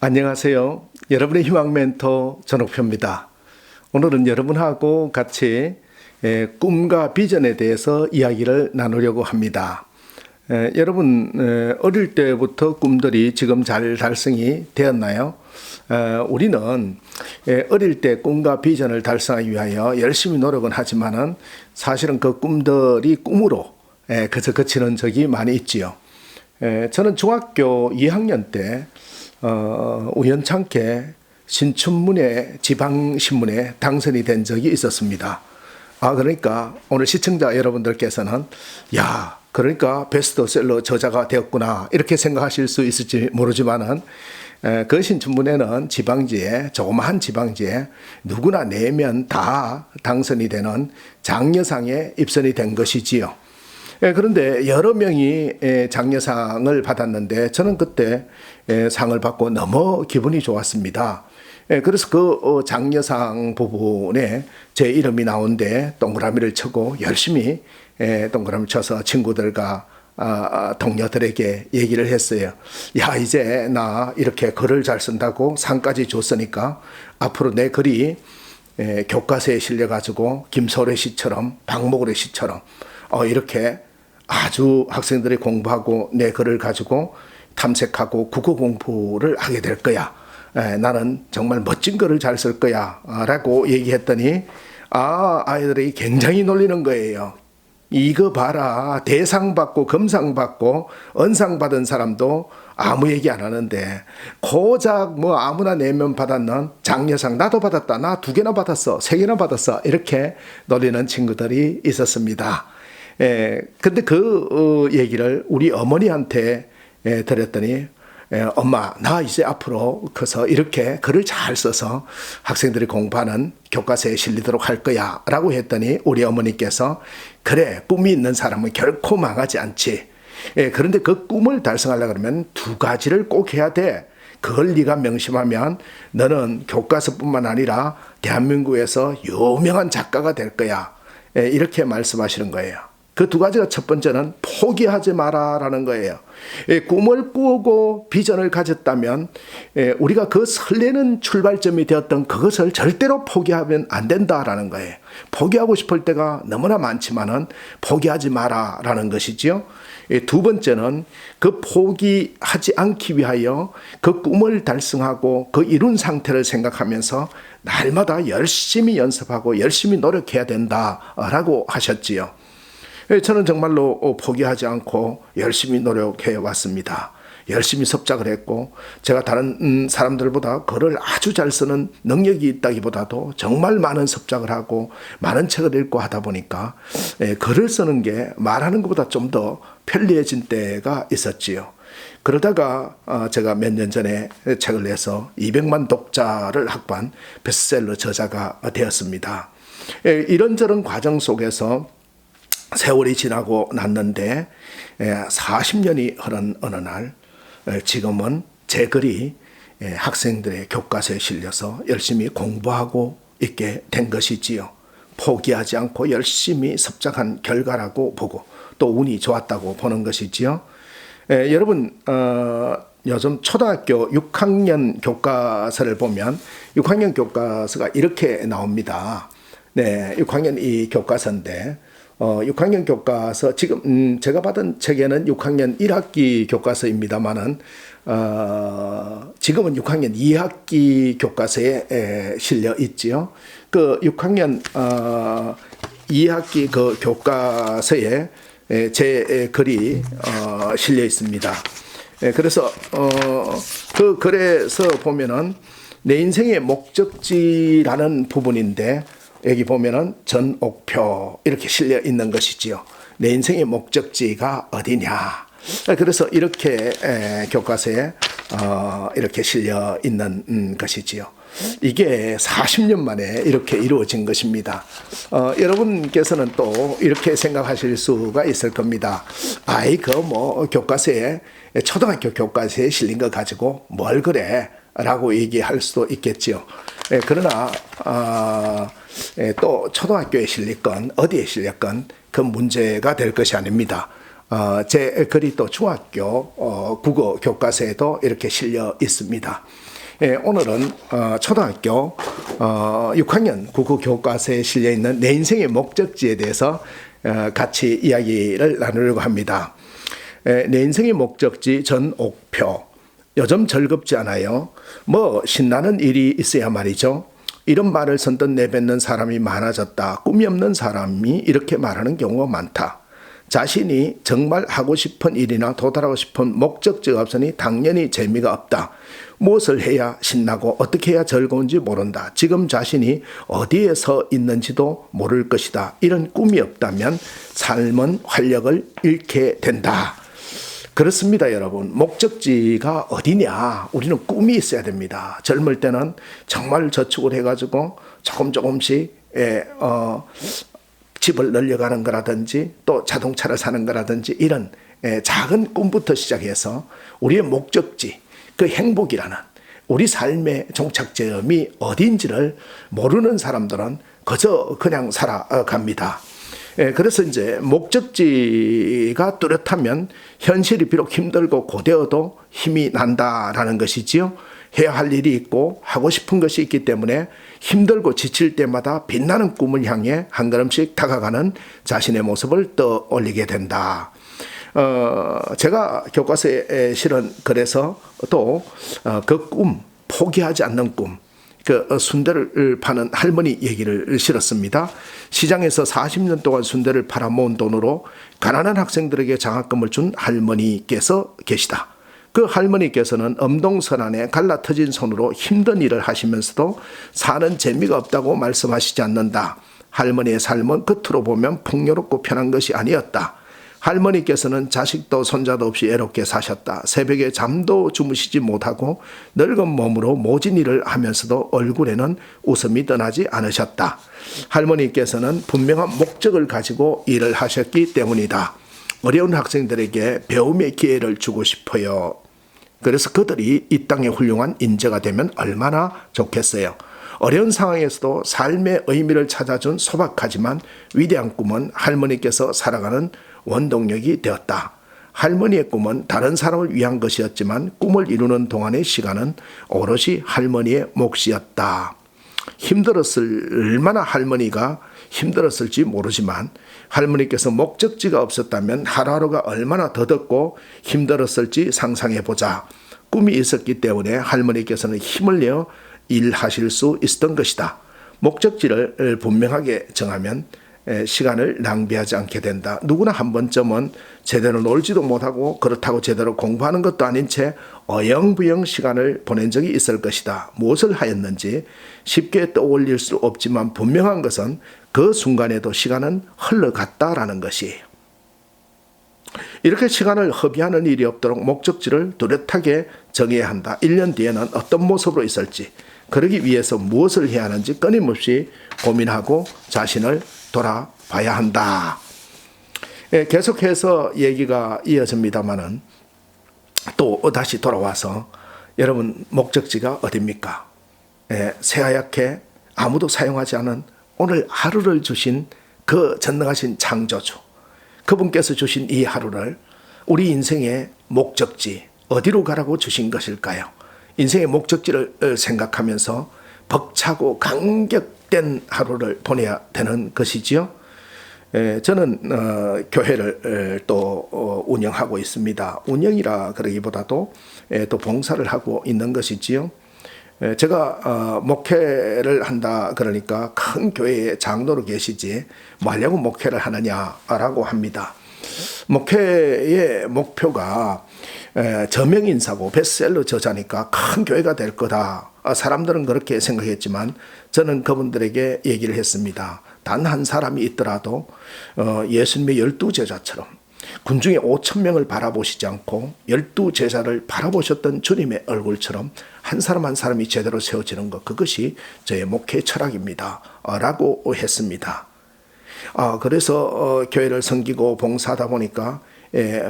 안녕하세요. 여러분의 희망 멘토 전옥표입니다. 오늘은 여러분하고 같이 꿈과 비전에 대해서 이야기를 나누려고 합니다. 여러분 어릴 때부터 꿈들이 지금 잘 달성이 되었나요? 우리는 어릴 때 꿈과 비전을 달성하기 위하여 열심히 노력은 하지만은 사실은 그 꿈들이 꿈으로 그저 그치는 적이 많이 있지요. 저는 중학교 2학년 때 우연찮게 신춘문예 지방신문에 당선이 된 적이 있었습니다. 그러니까 오늘 시청자 여러분들께서는 그러니까 베스트셀러 저자가 되었구나 이렇게 생각하실 수 있을지 모르지만은 그 신춘문예는 지방지에 조그마한 지방지에 누구나 내면 다 당선이 되는 장려상에 입선이 된 것이지요. 그런데 여러 명이 장려상을 받았는데 저는 그때 상을 받고 너무 기분이 좋았습니다. 그래서 그 장려상 부분에 제 이름이 나온데 동그라미를 쳐고 열심히 동그라미 쳐서 친구들과 동료들에게 얘기를 했어요. 이제 나 이렇게 글을 잘 쓴다고 상까지 줬으니까 앞으로 내 글이 교과서에 실려가지고 김소래 씨처럼 박목래 씨처럼 이렇게 아주 학생들이 공부하고 내 글을 가지고 탐색하고 국어 공부를 하게 될 거야. 나는 정말 멋진 글을 잘 쓸 거야. 라고 얘기했더니 아이들이 굉장히 놀리는 거예요. 이거 봐라. 대상 받고 금상 받고 은상 받은 사람도 아무 얘기 안 하는데 고작 아무나 내면 받았는 장려상 나도 받았다. 나 2개나 받았어. 3개나 받았어. 이렇게 놀리는 친구들이 있었습니다. 근데 그 얘기를 우리 어머니한테 드렸더니 엄마 나 이제 앞으로 커서 이렇게 글을 잘 써서 학생들이 공부하는 교과서에 실리도록 할 거야 라고 했더니 우리 어머니께서 그래 꿈이 있는 사람은 결코 망하지 않지. 그런데 그 꿈을 달성하려고 그러면 2가지를 꼭 해야 돼. 그걸 네가 명심하면 너는 교과서뿐만 아니라 대한민국에서 유명한 작가가 될 거야. 이렇게 말씀하시는 거예요. 그 2가지가 첫 번째는 포기하지 마라라는 거예요. 꿈을 꾸고 비전을 가졌다면 우리가 그 설레는 출발점이 되었던 그것을 절대로 포기하면 안 된다라는 거예요. 포기하고 싶을 때가 너무나 많지만은 포기하지 마라라는 것이지요. 2번째는 그 포기하지 않기 위하여 그 꿈을 달성하고 그 이룬 상태를 생각하면서 날마다 열심히 연습하고 열심히 노력해야 된다라고 하셨지요. 저는 정말로 포기하지 않고 열심히 노력해 왔습니다. 열심히 섭작을 했고 제가 다른 사람들보다 글을 아주 잘 쓰는 능력이 있다기보다도 정말 많은 섭작을 하고 많은 책을 읽고 하다 보니까 글을 쓰는 게 말하는 것보다 좀 더 편리해진 때가 있었지요. 그러다가 제가 몇 년 전에 책을 내서 200만 독자를 확보한 베스트셀러 저자가 되었습니다. 이런저런 과정 속에서 세월이 지나고 났는데 40년이 흐른 어느 날 지금은 제 글이 학생들의 교과서에 실려서 열심히 공부하고 있게 된 것이지요. 포기하지 않고 열심히 섭작한 결과라고 보고 또 운이 좋았다고 보는 것이지요. 여러분 요즘 초등학교 6학년 교과서를 보면 6학년 교과서가 이렇게 나옵니다. 6학년 이 교과서인데 6학년 교과서 지금 제가 받은 책에는 6학년 1학기 교과서입니다만은 지금은 6학년 2학기 교과서에 실려 있지요. 그 6학년 2학기 그 교과서에 제 글이 실려 있습니다. 그래서 그 글에서 보면은 내 인생의 목적지라는 부분인데 여기 보면은 전옥표 이렇게 실려 있는 것이지요. 내 인생의 목적지가 어디냐. 그래서 이렇게 교과서에 이렇게 실려 있는 것이지요. 이게 40년 만에 이렇게 이루어진 것입니다. 여러분께서는 또 이렇게 생각하실 수가 있을 겁니다. 교과서에 초등학교 교과서에 실린 거 가지고 뭘 그래? 라고 얘기할 수도 있겠지요. 그러나 또 초등학교에 실렸건 어디에 실렸건 그 문제가 될 것이 아닙니다. 제 글이 또 중학교 국어 교과서에도 이렇게 실려 있습니다. 오늘은 초등학교 6학년 국어 교과서에 실려 있는 내 인생의 목적지에 대해서 같이 이야기를 나누려고 합니다. 내 인생의 목적지 전옥표. 요즘 즐겁지 않아요? 뭐 신나는 일이 있어야 말이죠. 이런 말을 선뜻 내뱉는 사람이 많아졌다. 꿈이 없는 사람이 이렇게 말하는 경우가 많다. 자신이 정말 하고 싶은 일이나 도달하고 싶은 목적지가 없으니 당연히 재미가 없다. 무엇을 해야 신나고 어떻게 해야 즐거운지 모른다. 지금 자신이 어디에 서 있는지도 모를 것이다. 이런 꿈이 없다면 삶은 활력을 잃게 된다. 그렇습니다, 여러분. 목적지가 어디냐? 우리는 꿈이 있어야 됩니다. 젊을 때는 정말 저축을 해가지고 조금씩 집을 늘려가는 거라든지 또 자동차를 사는 거라든지 이런 작은 꿈부터 시작해서 우리의 목적지, 그 행복이라는 우리 삶의 종착점이 어딘지를 모르는 사람들은 그저 그냥 살아갑니다. 그래서 이제 목적지가 뚜렷하면 현실이 비록 힘들고 고되어도 힘이 난다라는 것이지요. 해야 할 일이 있고 하고 싶은 것이 있기 때문에 힘들고 지칠 때마다 빛나는 꿈을 향해 한 걸음씩 다가가는 자신의 모습을 떠올리게 된다. 제가 교과서에 실은 글에서 또 그 꿈, 포기하지 않는 꿈, 그 순대를 파는 할머니 얘기를 실었습니다. 시장에서 40년 동안 순대를 팔아 모은 돈으로 가난한 학생들에게 장학금을 준 할머니께서 계시다. 그 할머니께서는 엄동선안에 갈라터진 손으로 힘든 일을 하시면서도 사는 재미가 없다고 말씀하시지 않는다. 할머니의 삶은 겉으로 보면 풍요롭고 편한 것이 아니었다. 할머니께서는 자식도 손자도 없이 애롭게 사셨다. 새벽에 잠도 주무시지 못하고 늙은 몸으로 모진 일을 하면서도 얼굴에는 웃음이 떠나지 않으셨다. 할머니께서는 분명한 목적을 가지고 일을 하셨기 때문이다. 어려운 학생들에게 배움의 기회를 주고 싶어요. 그래서 그들이 이 땅의 훌륭한 인재가 되면 얼마나 좋겠어요. 어려운 상황에서도 삶의 의미를 찾아준 소박하지만 위대한 꿈은 할머니께서 살아가는 원동력이 되었다. 할머니의 꿈은 다른 사람을 위한 것이었지만 꿈을 이루는 동안의 시간은 오롯이 할머니의 몫이었다. 얼마나 할머니가 힘들었을지 모르지만 할머니께서 목적지가 없었다면 하루하루가 얼마나 더덥고 힘들었을지 상상해보자. 꿈이 있었기 때문에 할머니께서는 힘을 내어 일하실 수 있었던 것이다. 목적지를 분명하게 정하면 시간을 낭비하지 않게 된다. 누구나 한 번쯤은 제대로 놀지도 못하고 그렇다고 제대로 공부하는 것도 아닌 채 어영부영 시간을 보낸 적이 있을 것이다. 무엇을 하였는지 쉽게 떠올릴 수 없지만 분명한 것은 그 순간에도 시간은 흘러갔다라는 것이에요. 이렇게 시간을 허비하는 일이 없도록 목적지를 뚜렷하게 정해야 한다. 1년 뒤에는 어떤 모습으로 있을지, 그러기 위해서 무엇을 해야 하는지 끊임없이 고민하고 자신을 돌아봐야 한다. 계속해서 얘기가 이어집니다만은 또 다시 돌아와서 여러분 목적지가 어디입니까? 새하얗게 아무도 사용하지 않은 오늘 하루를 주신 그 전능하신 창조주, 그분께서 주신 이 하루를 우리 인생의 목적지 어디로 가라고 주신 것일까요? 인생의 목적지를 생각하면서 벅차고 감격된 하루를 보내야 되는 것이지요. 저는 교회를 또 운영하고 있습니다. 운영이라 그러기보다도 또 봉사를 하고 있는 것이지요. 제가 목회를 한다 그러니까 큰 교회에 장로로 계시지 뭐 하려고 목회를 하느냐라고 합니다. 목회의 목표가 저명인사고 베스트셀러 저자니까 큰 교회가 될 거다. 사람들은 그렇게 생각했지만 저는 그분들에게 얘기를 했습니다. 단 한 사람이 있더라도 예수님의 12제자처럼 군중에 5,000명을 바라보시지 않고 12제자를 바라보셨던 주님의 얼굴처럼 한 사람 한 사람이 제대로 세워지는 것, 그것이 저의 목회 철학입니다. 라고 했습니다. 그래서 교회를 섬기고 봉사하다 보니까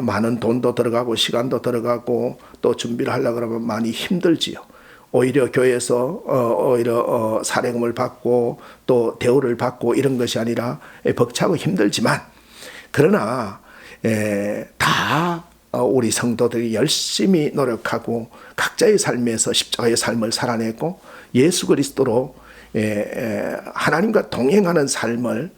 많은 돈도 들어가고 시간도 들어가고 또 준비를 하려고 그러면 많이 힘들지요. 오히려 교회에서 오히려 사례금을 받고 또 대우를 받고 이런 것이 아니라 벅차고 힘들지만, 그러나 다 우리 성도들이 열심히 노력하고 각자의 삶에서 십자가의 삶을 살아내고 예수 그리스도로 하나님과 동행하는 삶을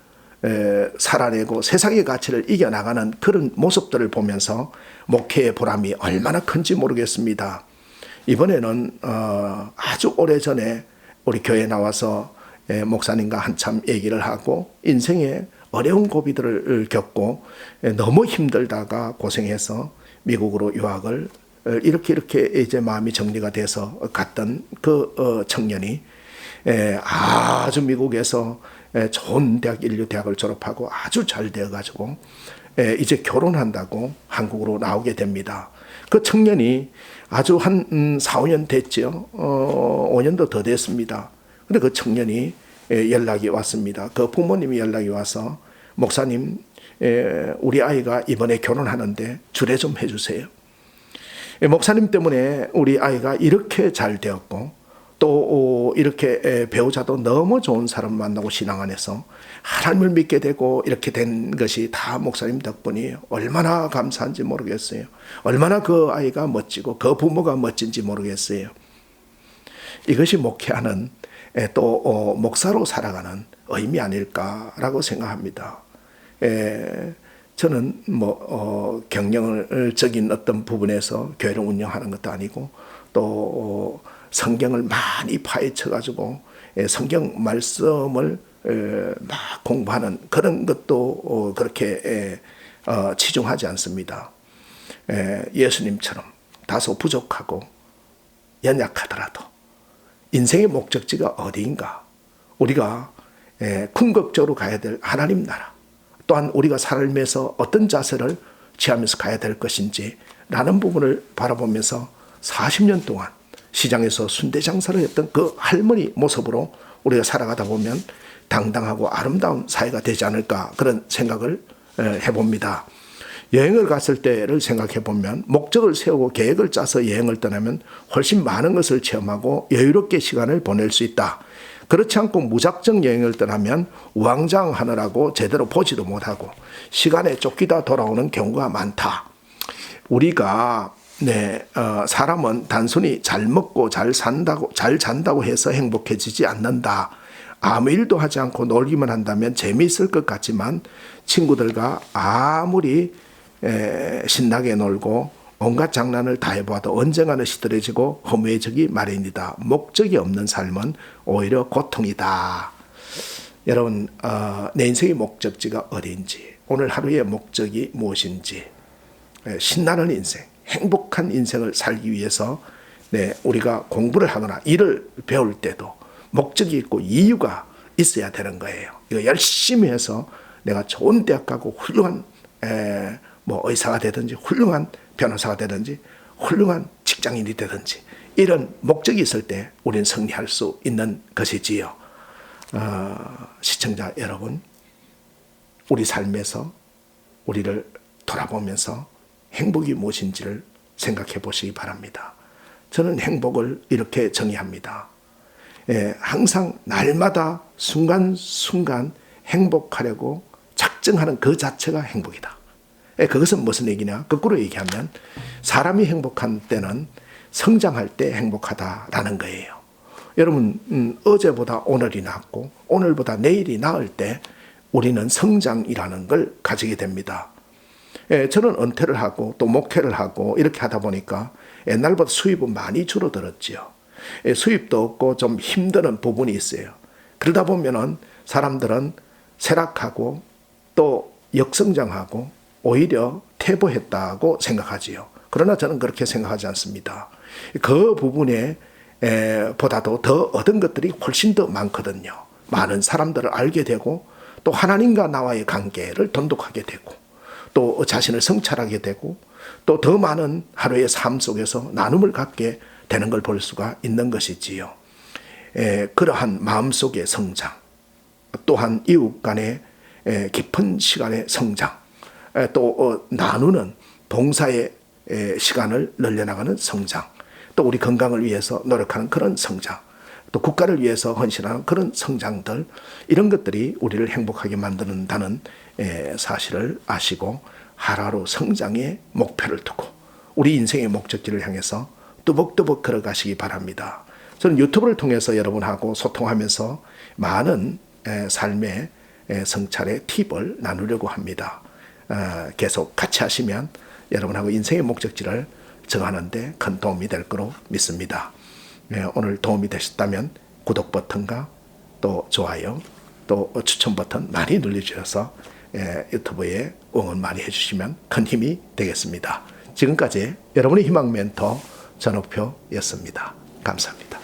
살아내고 세상의 가치를 이겨나가는 그런 모습들을 보면서 목회의 보람이 얼마나 큰지 모르겠습니다. 이번에는 아주 오래전에 우리 교회에 나와서 목사님과 한참 얘기를 하고 인생의 어려운 고비들을 겪고 너무 힘들다가 고생해서 미국으로 유학을 이렇게 이제 마음이 정리가 돼서 갔던 그 청년이 아주 미국에서 좋은 대학 인류 대학을 졸업하고 아주 잘 되어가지고 이제 결혼한다고 한국으로 나오게 됩니다. 그 청년이 아주 한 4, 5년 됐죠. 5년도 더 됐습니다. 근데 그 청년이 연락이 왔습니다. 그 부모님이 연락이 와서 목사님, 우리 아이가 이번에 결혼하는데 주례 좀 해주세요. 목사님 때문에 우리 아이가 이렇게 잘 되었고 또 이렇게 배우자도 너무 좋은 사람 만나고 신앙 안에서 하나님을 믿게 되고 이렇게 된 것이 다 목사님 덕분이에요. 얼마나 감사한지 모르겠어요. 얼마나 그 아이가 멋지고 그 부모가 멋진지 모르겠어요. 이것이 목회하는 또 목사로 살아가는 의미 아닐까라고 생각합니다. 저는 경영적인 어떤 부분에서 교회를 운영하는 것도 아니고 또 성경을 많이 파헤쳐 가지고 성경 말씀을 막 공부하는 그런 것도 그렇게 치중하지 않습니다. 예수님처럼 다소 부족하고 연약하더라도 인생의 목적지가 어디인가, 우리가 궁극적으로 가야 될 하나님 나라, 또한 우리가 삶에서 어떤 자세를 취하면서 가야 될 것인지 라는 부분을 바라보면서 40년 동안 시장에서 순대 장사를 했던 그 할머니 모습으로 우리가 살아가다 보면 당당하고 아름다운 사회가 되지 않을까, 그런 생각을 해봅니다. 여행을 갔을 때를 생각해 보면 목적을 세우고 계획을 짜서 여행을 떠나면 훨씬 많은 것을 체험하고 여유롭게 시간을 보낼 수 있다. 그렇지 않고 무작정 여행을 떠나면 우왕좌왕하느라고 제대로 보지도 못하고 시간에 쫓기다 돌아오는 경우가 많다. 우리가 사람은 단순히 잘 먹고 잘 잔다고 해서 행복해지지 않는다. 아무 일도 하지 않고 놀기만 한다면 재미있을 것 같지만 친구들과 아무리 신나게 놀고 온갖 장난을 다 해봐도 언젠가는 시들해지고 허무해지기 마련이다. 목적이 없는 삶은 오히려 고통이다. 여러분, 내 인생의 목적지가 어디인지, 오늘 하루의 목적이 무엇인지, 신나는 인생, 행복한 인생을 살기 위해서 우리가 공부를 하거나 일을 배울 때도 목적이 있고 이유가 있어야 되는 거예요. 이거 열심히 해서 내가 좋은 대학 가고 훌륭한 의사가 되든지 훌륭한 변호사가 되든지 훌륭한 직장인이 되든지 이런 목적이 있을 때 우리는 승리할 수 있는 것이지요. 시청자 여러분, 우리 삶에서 우리를 돌아보면서 행복이 무엇인지를 생각해 보시기 바랍니다. 저는 행복을 이렇게 정의합니다. 항상 날마다 순간순간 행복하려고 작정하는 그 자체가 행복이다. 그것은 무슨 얘기냐? 거꾸로 얘기하면 사람이 행복한 때는 성장할 때 행복하다라는 거예요. 여러분, 어제보다 오늘이 낫고 오늘보다 내일이 나을 때 우리는 성장이라는 걸 가지게 됩니다. 저는 은퇴를 하고 또 목회를 하고 이렇게 하다 보니까 옛날보다 수입은 많이 줄어들었지요. 수입도 없고 좀 힘드는 부분이 있어요. 그러다 보면은 사람들은 쇠락하고 또 역성장하고 오히려 퇴보했다고 생각하지요. 그러나 저는 그렇게 생각하지 않습니다. 그 부분에 보다도 더 얻은 것들이 훨씬 더 많거든요. 많은 사람들을 알게 되고 또 하나님과 나와의 관계를 돈독하게 되고 또 자신을 성찰하게 되고 또 더 많은 하루의 삶 속에서 나눔을 갖게 되는 걸 볼 수가 있는 것이지요. 그러한 마음속의 성장, 또한 이웃 간의 깊은 시간의 성장, 또 나누는 봉사의 시간을 늘려나가는 성장, 또 우리 건강을 위해서 노력하는 그런 성장, 또 국가를 위해서 헌신하는 그런 성장들, 이런 것들이 우리를 행복하게 만드는다는 사실을 아시고 하루하루 성장의 목표를 두고 우리 인생의 목적지를 향해서 뚜벅뚜벅 걸어가시기 바랍니다. 저는 유튜브를 통해서 여러분하고 소통하면서 많은 삶의 성찰의 팁을 나누려고 합니다. 계속 같이 하시면 여러분하고 인생의 목적지를 정하는데 큰 도움이 될 거로 믿습니다. 오늘 도움이 되셨다면 구독 버튼과 또 좋아요 또 추천 버튼 많이 눌러주셔서 유튜브에 응원 많이 해주시면 큰 힘이 되겠습니다. 지금까지 여러분의 희망 멘토 전옥표였습니다. 감사합니다.